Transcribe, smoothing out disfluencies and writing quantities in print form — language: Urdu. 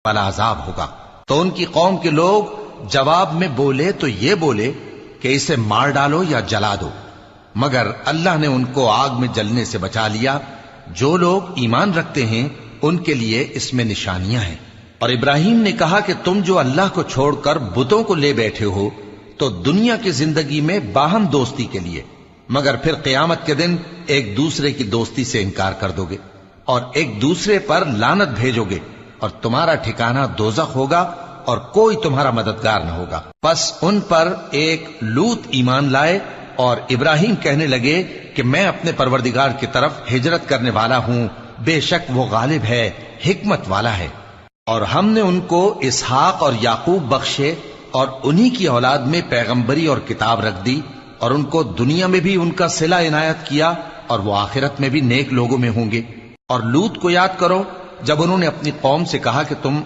بلا عذاب ہوگا۔ تو ان کی قوم کے لوگ جواب میں بولے تو یہ بولے کہ اسے مار ڈالو یا جلا دو، مگر اللہ نے ان کو آگ میں جلنے سے بچا لیا۔ جو لوگ ایمان رکھتے ہیں ان کے لیے اس میں نشانیاں ہیں۔ اور ابراہیم نے کہا کہ تم جو اللہ کو چھوڑ کر بتوں کو لے بیٹھے ہو تو دنیا کی زندگی میں باہم دوستی کے لیے، مگر پھر قیامت کے دن ایک دوسرے کی دوستی سے انکار کر دو گے اور ایک دوسرے پر لعنت بھیجو گے، اور تمہارا ٹھکانہ دوزخ ہوگا اور کوئی تمہارا مددگار نہ ہوگا۔ پس ان پر ایک لوط ایمان لائے، اور ابراہیم کہنے لگے کہ میں اپنے پروردگار کی طرف ہجرت کرنے والا ہوں، بے شک وہ غالب ہے، حکمت والا ہے۔ اور ہم نے ان کو اسحاق اور یعقوب بخشے، اور انہی کی اولاد میں پیغمبری اور کتاب رکھ دی، اور ان کو دنیا میں بھی ان کا صلہ عنایت کیا، اور وہ آخرت میں بھی نیک لوگوں میں ہوں گے۔ اور لوط کو یاد کرو جب انہوں نے اپنی قوم سے کہا کہ تم